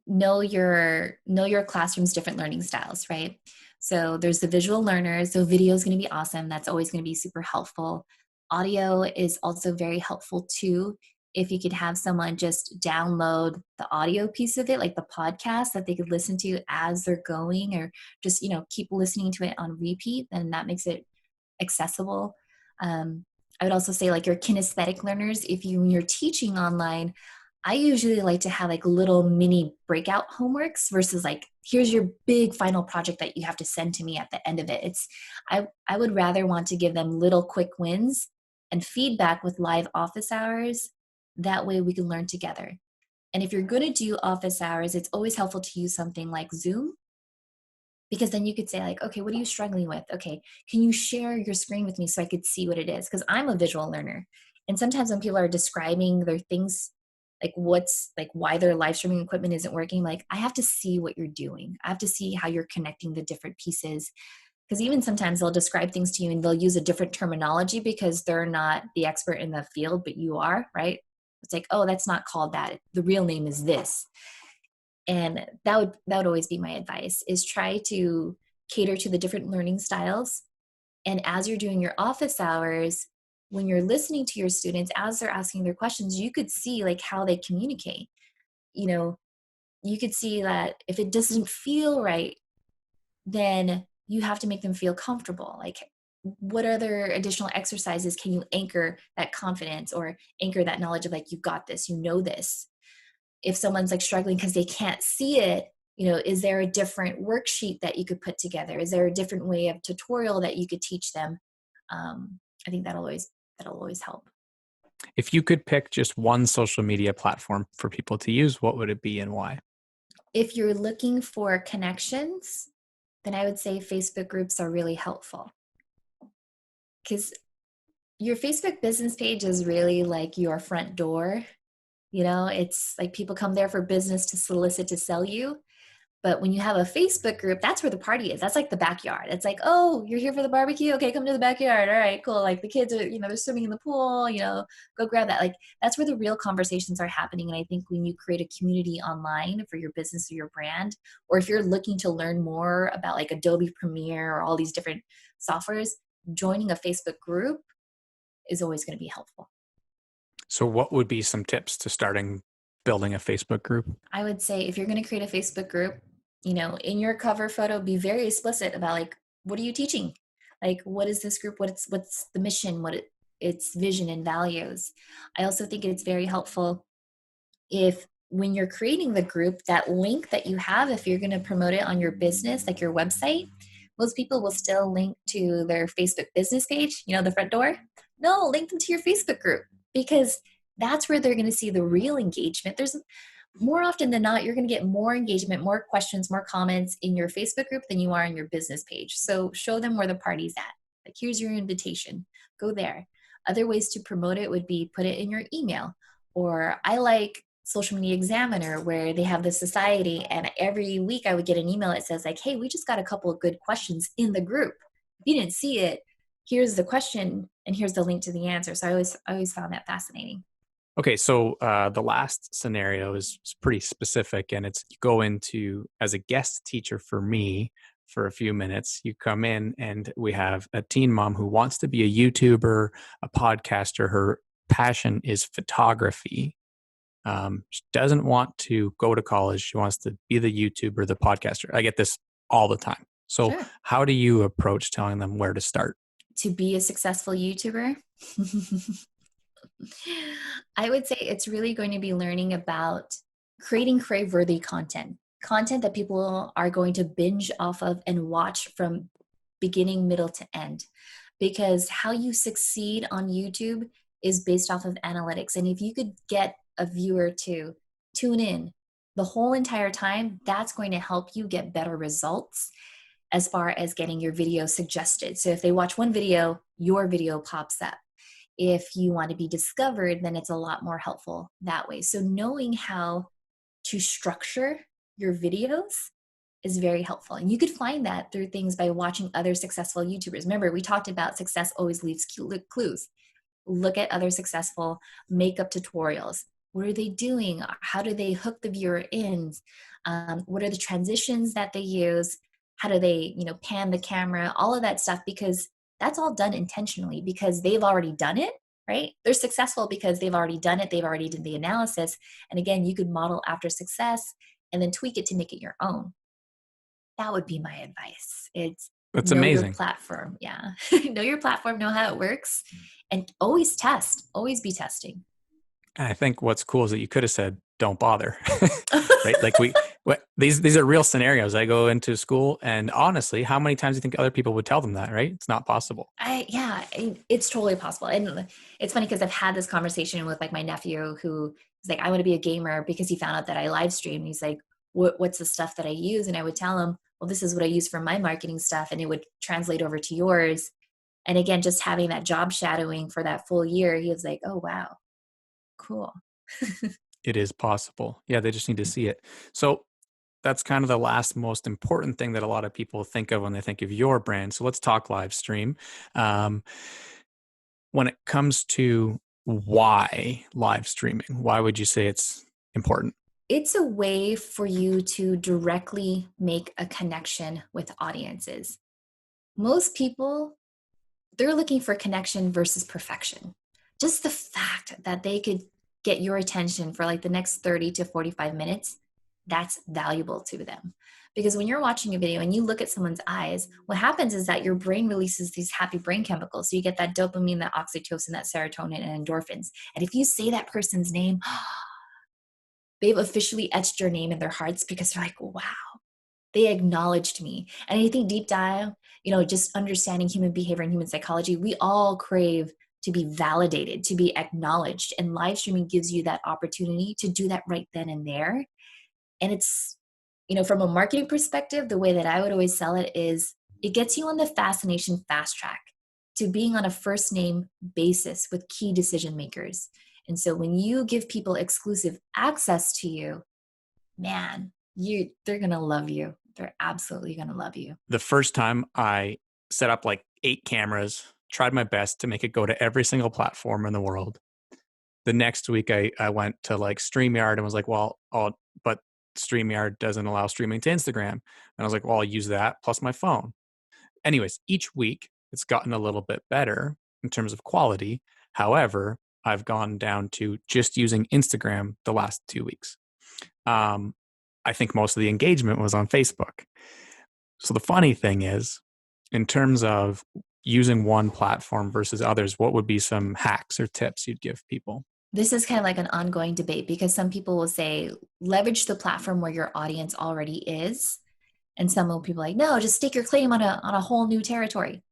know your classroom's different learning styles, right? So there's the visual learners, so video is going to be awesome. That's always going to be super helpful. Audio is also very helpful too. If you could have someone just download the audio piece of it, like the podcast that they could listen to as they're going, or just keep listening to it on repeat, then that makes it accessible. I would also say like your kinesthetic learners, if you're teaching online, I usually like to have like little mini breakout homeworks versus like, here's your big final project that you have to send to me at the end of it. I would rather want to give them little quick wins and feedback with live office hours. That way we can learn together. And if you're going to do office hours, it's always helpful to use something like Zoom, because then you could say like, okay, what are you struggling with? Okay, can you share your screen with me so I could see what it is? Because I'm a visual learner. And sometimes when people are describing their things, like what's like why their live streaming equipment isn't working, like I have to see what you're doing. I have to see how you're connecting the different pieces. Because even sometimes they'll describe things to you and they'll use a different terminology because they're not the expert in the field, but you are, right? It's like, oh, that's not called that. The real name is this. And that would always be my advice, is try to cater to the different learning styles. And as you're doing your office hours, when you're listening to your students as they're asking their questions, you could see like how they communicate. you know you could see that if it doesn't feel right, then you have to make them feel comfortable. Like, what other additional exercises can you anchor that confidence or anchor that knowledge of like, you got this, you know this. If someone's like struggling because they can't see it, is there a different worksheet that you could put together? Is there a different way of tutorial that you could teach them? I think that'll always help. If you could pick just one social media platform for people to use, what would it be and why? If you're looking for connections, then I would say Facebook groups are really helpful, because your Facebook business page is really like your front door. It's like people come there for business to solicit to sell you. But when you have a Facebook group, that's where the party is. That's like the backyard. It's like, oh, you're here for the barbecue? Okay, come to the backyard. All right, cool. Like the kids are, they're swimming in the pool, go grab that. Like that's where the real conversations are happening. And I think when you create a community online for your business or your brand, or if you're looking to learn more about like Adobe Premiere or all these different softwares, joining a Facebook group is always going to be helpful. So what would be some tips to starting building a Facebook group? I would say if you're going to create a Facebook group, in your cover photo, be very explicit about like, what are you teaching? Like, what is this group? What's the mission? Its vision and values? I also think it's very helpful if when you're creating the group, that link that you have, if you're going to promote it on your business, like your website, most people will still link to their Facebook business page, the front door. No, link them to your Facebook group, because that's where they're going to see the real engagement. There's more often than not, you're going to get more engagement, more questions, more comments in your Facebook group than you are in your business page. So show them where the party's at. Like, here's your invitation. Go there. Other ways to promote it would be put it in your email. Or I like Social Media Examiner, where they have the society, and every week I would get an email that says like, hey, we just got a couple of good questions in the group. If you didn't see it, here's the question and here's the link to the answer. So I always found that fascinating. Okay, so the last scenario is pretty specific, and it's you go into as a guest teacher for me for a few minutes. You come in, and we have a teen mom who wants to be a YouTuber, a podcaster. Her passion is photography. She doesn't want to go to college. She wants to be the YouTuber, the podcaster. I get this all the time. So, Sure. how do you approach telling them where to start? To be a successful YouTuber, I would say it's really going to be learning about creating crave-worthy content that people are going to binge off of and watch from beginning, middle to end. Because how you succeed on YouTube is based off of analytics. And if you could get a viewer to tune in the whole entire time, that's going to help you get better results as far as getting your video suggested. So if they watch one video, your video pops up. If you want to be discovered, then it's a lot more helpful that way. So knowing how to structure your videos is very helpful. And you could find that through things by watching other successful YouTubers. Remember, we talked about success always leaves clues. Look at other successful makeup tutorials. What are they doing? How do they hook the viewer in? What are the transitions that they use? How do they, pan the camera? All of that stuff, because that's all done intentionally because they've already done it, right? They're successful because they've already done it. They've already did the analysis. And again, you could model after success and then tweak it to make it your own. That would be my advice. It's That's know your amazing. platform. Yeah. Know your platform, know how it works, and always test, always be testing. I think what's cool is that you could have said, "Don't bother," right? Like these are real scenarios. I go into school, and honestly, how many times do you think other people would tell them that? Right? It's not possible. It's totally possible. And it's funny because I've had this conversation with like my nephew who is like, I want to be a gamer, because he found out that I live stream. He's like, what's the stuff that I use? And I would tell him, well, this is what I use for my marketing stuff. And it would translate over to yours. And again, just having that job shadowing for that full year, he was like, oh, wow, cool. It is possible. Yeah, they just need to see it. So that's kind of the last most important thing that a lot of people think of when they think of your brand. So let's talk live stream. Um, when it comes to why live streaming, why would you say it's important? It's a way for you to directly make a connection with audiences. Most people, they're looking for connection versus perfection. Just the fact that they could get your attention for like the next 30 to 45 minutes, that's valuable to them. Because when you're watching a video and you look at someone's eyes, what happens is that your brain releases these happy brain chemicals. So you get that dopamine, that oxytocin, that serotonin, and endorphins. And if you say that person's name, they've officially etched your name in their hearts because they're like, wow, they acknowledged me. And I think deep dive, just understanding human behavior and human psychology, we all crave to be validated, to be acknowledged. And live streaming gives you that opportunity to do that right then and there. And it's, from a marketing perspective, the way that I would always sell it is it gets you on the fascination fast track to being on a first name basis with key decision makers. And so when you give people exclusive access to you, man, they're going to love you. They're absolutely going to love you. The first time I set up like 8 cameras, tried my best to make it go to every single platform in the world. The next week I went to like StreamYard and was like, well, but StreamYard doesn't allow streaming to Instagram. And I was like, well, I'll use that plus my phone. Anyways, each week it's gotten a little bit better in terms of quality. However, I've gone down to just using Instagram the last 2 weeks. I think most of the engagement was on Facebook. So the funny thing is, in terms of using one platform versus others, what would be some hacks or tips you'd give people? This is kind of like an ongoing debate because some people will say, leverage the platform where your audience already is. And some people are like, no, just stake your claim on a whole new territory.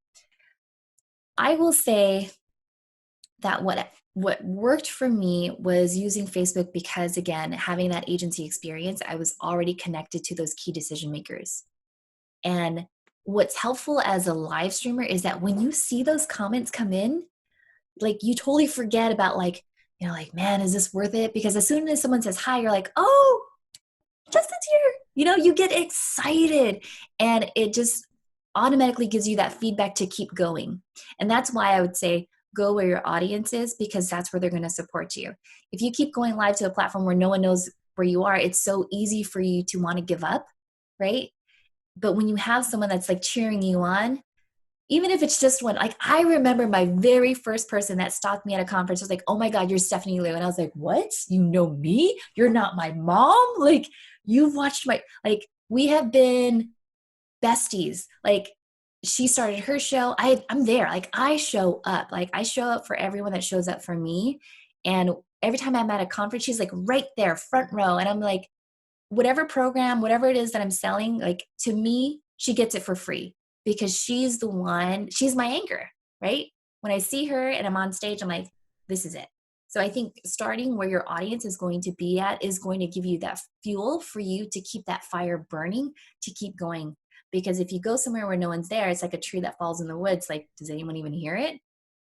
I will say that what worked for me was using Facebook because, again, having that agency experience, I was already connected to those key decision makers. And what's helpful as a live streamer is that when you see those comments come in, like you totally forget about like, man, is this worth it? Because as soon as someone says hi, you're like, oh, Justin's here. You get excited and it just automatically gives you that feedback to keep going. And that's why I would say go where your audience is, because that's where they're going to support you. If you keep going live to a platform where no one knows where you are, it's so easy for you to want to give up, right? But when you have someone that's like cheering you on, even if it's just one, like I remember my very first person that stalked me at a conference was like, oh my God, you're Stephanie Liu. And I was like, what? You know me? You're not my mom? Like you've watched we have been besties. Like she started her show. I'm there. Like I show up. Like I show up for everyone that shows up for me. And every time I'm at a conference, she's like right there, front row. And I'm like, whatever program, whatever it is that I'm selling, like to me, she gets it for free because she's my anchor, right? When I see her and I'm on stage, I'm like, this is it. So I think starting where your audience is going to be at is going to give you that fuel for you to keep that fire burning, to keep going. Because if you go somewhere where no one's there, it's like a tree that falls in the woods. Like, does anyone even hear it?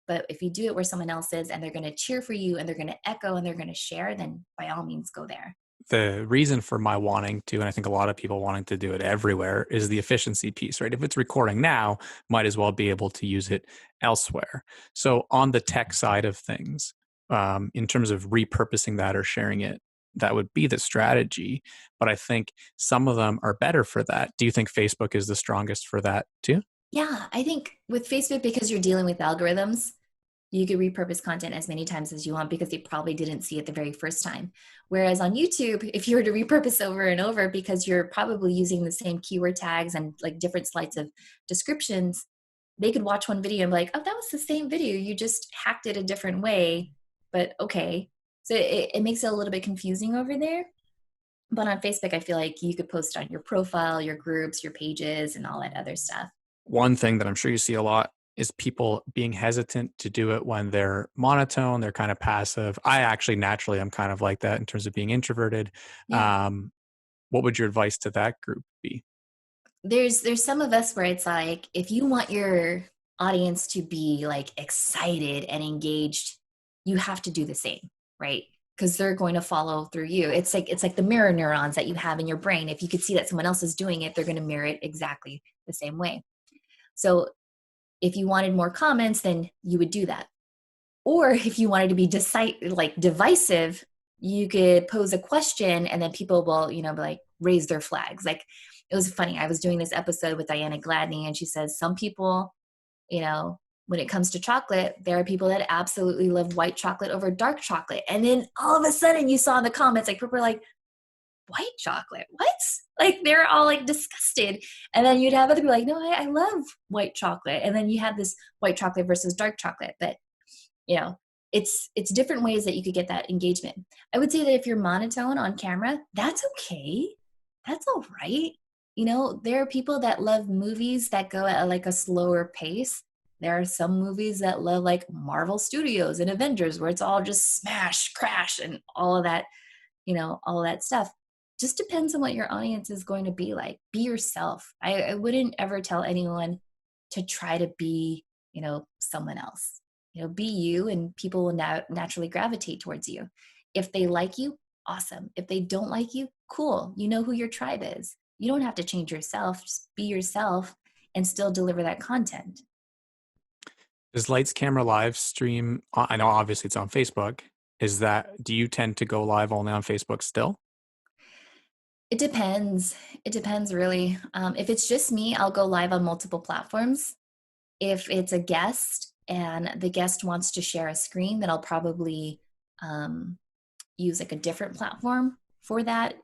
But if you do it where someone else is and they're going to cheer for you and they're going to echo and they're going to share, then by all means go there. The reason for my wanting to, and I think a lot of people wanting to do it everywhere, is the efficiency piece, right? If it's recording now, might as well be able to use it elsewhere. So on the tech side of things, in terms of repurposing that or sharing it, that would be the strategy. But I think some of them are better for that. Do you think Facebook is the strongest for that too? Yeah, I think with Facebook, because you're dealing with algorithms, you could repurpose content as many times as you want because they probably didn't see it the very first time. Whereas on YouTube, if you were to repurpose over and over because you're probably using the same keyword tags and like different slides of descriptions, they could watch one video and be like, oh, that was the same video. You just hacked it a different way, but okay. So it makes it a little bit confusing over there. But on Facebook, I feel like you could post on your profile, your groups, your pages, and all that other stuff. One thing that I'm sure you see a lot is people being hesitant to do it when they're monotone, they're kind of passive. I actually naturally I'm kind of like that in terms of being introverted. Yeah. What would your advice to that group be? There's some of us where it's like, if you want your audience to be like excited and engaged, you have to do the same, right? Because they're going to follow through you. It's like the mirror neurons that you have in your brain. If you could see that someone else is doing it, they're going to mirror it exactly the same way. So if you wanted more comments, then you would do that. Or if you wanted to be divisive, you could pose a question and then people will, like raise their flags. Like it was funny. I was doing this episode with Diana Gladney and she says, some people, when it comes to chocolate, there are people that absolutely love white chocolate over dark chocolate. And then all of a sudden you saw in the comments, like people are like, white chocolate, what? Like they're all like disgusted. And then you'd have other people like, no, I love white chocolate. And then you have this white chocolate versus dark chocolate. But you know, it's different ways that you could get that engagement. I would say that if you're monotone on camera, that's okay. That's all right. There are people that love movies that go at like a slower pace. There are some movies that love like Marvel Studios and Avengers where it's all just smash, crash, and all of that stuff. Just depends on what your audience is going to be like. Be yourself. I wouldn't ever tell anyone to try to be, someone else. Be you, and people will naturally gravitate towards you. If they like you, awesome. If they don't like you, cool. You know who your tribe is. You don't have to change yourself. Just be yourself and still deliver that content. Does Lights Camera live stream? I know obviously it's on Facebook. Do you tend to go live only on Facebook still? It depends. It depends really. If it's just me, I'll go live on multiple platforms. If it's a guest and the guest wants to share a screen, then I'll probably use like a different platform for that.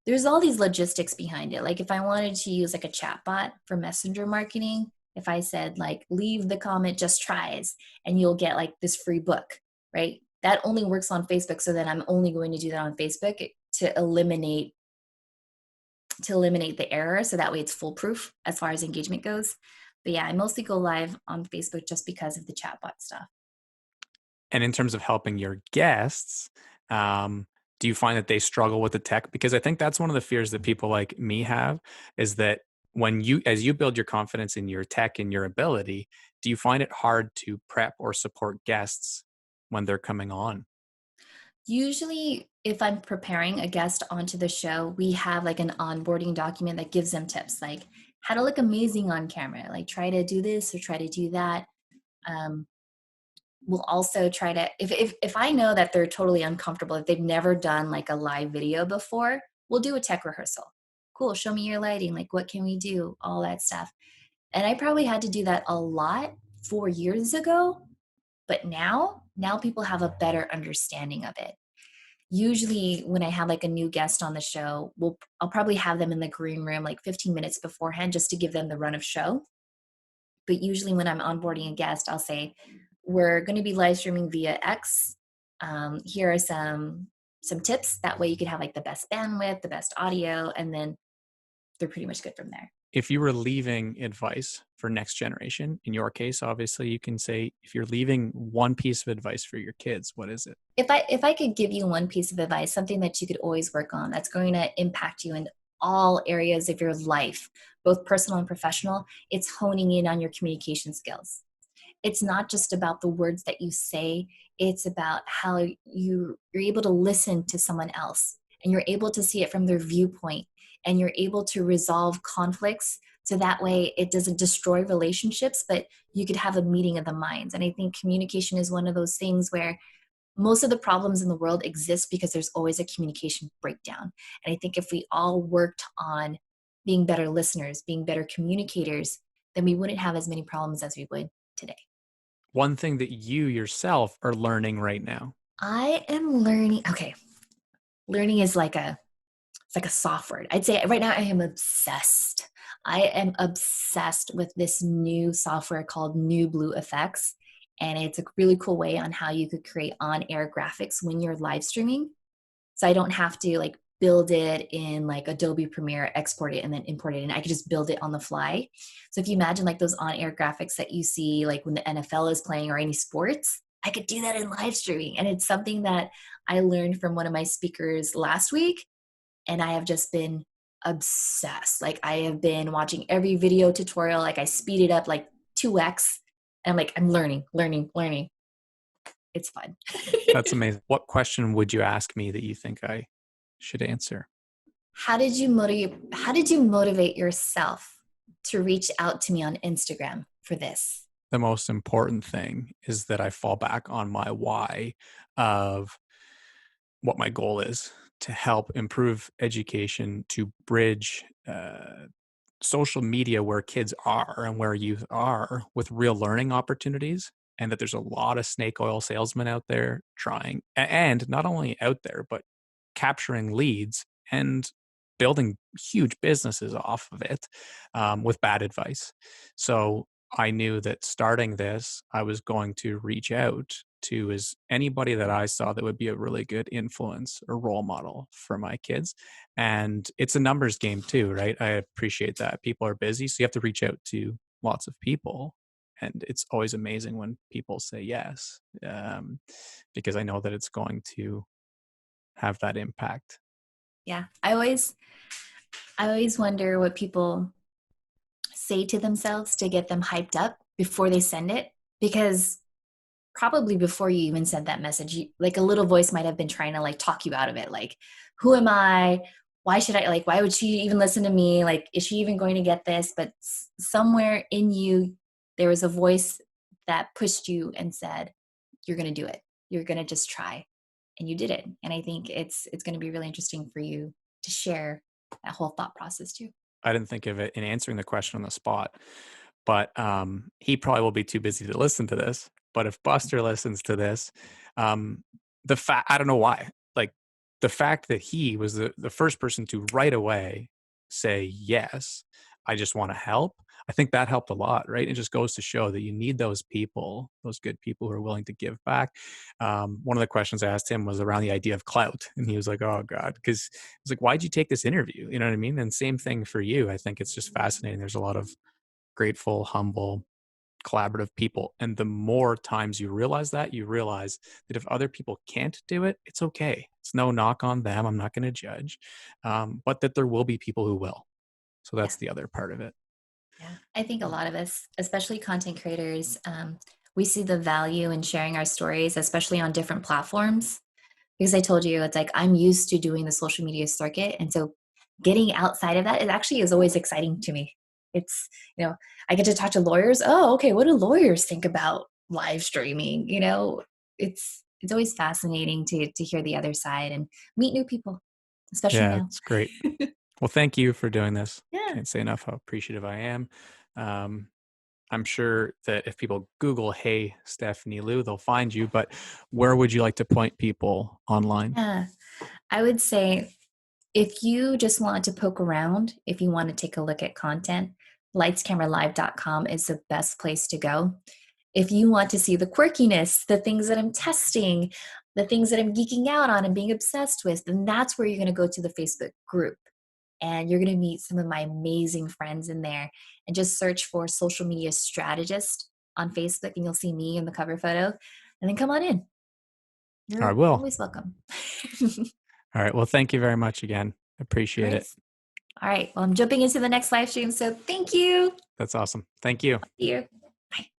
There's all these logistics behind it. Like if I wanted to use like a chat bot for messenger marketing, if I said like, leave the comment, just tries, and you'll get like this free book, right? That only works on Facebook. So then I'm only going to do that on Facebook to eliminate the error. So that way it's foolproof as far as engagement goes. But yeah, I mostly go live on Facebook just because of the chatbot stuff. And in terms of helping your guests, do you find that they struggle with the tech? Because I think that's one of the fears that people like me have, is that as you build your confidence in your tech and your ability, do you find it hard to prep or support guests when they're coming on? Usually, if I'm preparing a guest onto the show, we have like an onboarding document that gives them tips like how to look amazing on camera, like try to do this or try to do that. Um, we'll also try to, if I know that they're totally uncomfortable, if they've never done like a live video before, we'll do a tech rehearsal. Cool, show me your lighting, like what can we do, all that stuff. And I probably had to do that a lot 4 years ago, but now people have a better understanding of it. Usually when I have like a new guest on the show, I'll probably have them in the green room like 15 minutes beforehand just to give them the run of show. But usually when I'm onboarding a guest, I'll say, we're going to be live streaming via X. Here are some tips. That way you can have like the best bandwidth, the best audio, and then they're pretty much good from there. If you were leaving advice for next generation, in your case, obviously you can say, if you're leaving one piece of advice for your kids, what is it? If I could give you one piece of advice, something that you could always work on that's going to impact you in all areas of your life, both personal and professional, it's honing in on your communication skills. It's not just about the words that you say, it's about how you're able to listen to someone else and you're able to see it from their viewpoint and you're able to resolve conflicts so that way it doesn't destroy relationships, but you could have a meeting of the minds. And I think communication is one of those things where most of the problems in the world exist because there's always a communication breakdown. And I think if we all worked on being better listeners, being better communicators, then we wouldn't have as many problems as we would today. One thing that you yourself are learning right now. I am learning. Okay. Learning is it's like a soft word. I'd say right now I am obsessed. I am obsessed with this new software called New Blue Effects. And it's a really cool way on how you could create on-air graphics when you're live streaming. So I don't have to like build it in like Adobe Premiere, export it, and then import it. And I could just build it on the fly. So if you imagine like those on-air graphics that you see like when the NFL is playing or any sports, I could do that in live streaming. And it's something that I learned from one of my speakers last week. And I have just been obsessed. Like I have been watching every video tutorial. Like I speed it up like 2x. And I'm like, I'm learning. It's fun. That's amazing. What question would you ask me that you think I should answer? How did you motivate yourself to reach out to me on Instagram for this? The most important thing is that I fall back on my why of what my goal is, to help improve education, to bridge social media where kids are and where youth are with real learning opportunities. And that there's a lot of snake oil salesmen out there trying, and not only out there, but capturing leads and building huge businesses off of it with bad advice. So I knew that starting this, I was going to reach out to is anybody that I saw that would be a really good influence or role model for my kids. And it's a numbers game too, right? I appreciate that people are busy, so you have to reach out to lots of people. And it's always amazing when people say yes, because I know that it's going to have that impact. Yeah. I always wonder what people say to themselves to get them hyped up before they send it, because probably before you even sent that message, like a little voice might have been trying to like talk you out of it. Like, who am I? Why should I, like, why would she even listen to me? Like, is she even going to get this? But somewhere in you, there was a voice that pushed you and said, you're going to do it. You're going to just try. And you did it. And I think it's going to be really interesting for you to share that whole thought process too. I didn't think of it in answering the question on the spot, but he probably will be too busy to listen to this. But if Buster listens to this, um, the fact I don't know why, like the fact that he was the first person to right away say yes, I just want to help. I think that helped a lot, right? It just goes to show that you need those people, those good people who are willing to give back. One of the questions I asked him was around the idea of clout, and he was like, "Oh God," because it's like, "Why'd you take this interview?" You know what I mean? And same thing for you. I think it's just fascinating. There's a lot of grateful, humble, collaborative people. And the more times you realize that if other people can't do it, it's okay. It's no knock on them. I'm not going to judge, but that there will be people who will. So Yeah. that's the other part of it. Yeah. I think a lot of us, especially content creators, we see the value in sharing our stories, especially on different platforms. Because I told you, it's like I'm used to doing the social media circuit. And so getting outside of that, it actually is always exciting to me. It's, I get to talk to lawyers. Oh, okay. What do lawyers think about live streaming? It's always fascinating to hear the other side and meet new people, especially Yeah, now. it's great. Well, thank you for doing this. Yeah. Can't say enough how appreciative I am. Um, I'm sure that if people Google, "Hey, Stephanie Lou," they'll find you. But where would you like to point people online? Yeah. I would say if you just want to poke around, if you want to take a look at content, lightscameralive.com is the best place to go. If you want to see the quirkiness, the things that I'm testing, the things that I'm geeking out on and being obsessed with, then that's where you're going to go to the Facebook group. And you're going to meet some of my amazing friends in there. And just search for social media strategist on Facebook, and you'll see me in the cover photo. And then come on in. I You're will. always welcome. All right. Well, thank you very much again. All Appreciate right. it. All right. Well, I'm jumping into the next live stream. So thank you. That's awesome. Thank you. See you. Bye.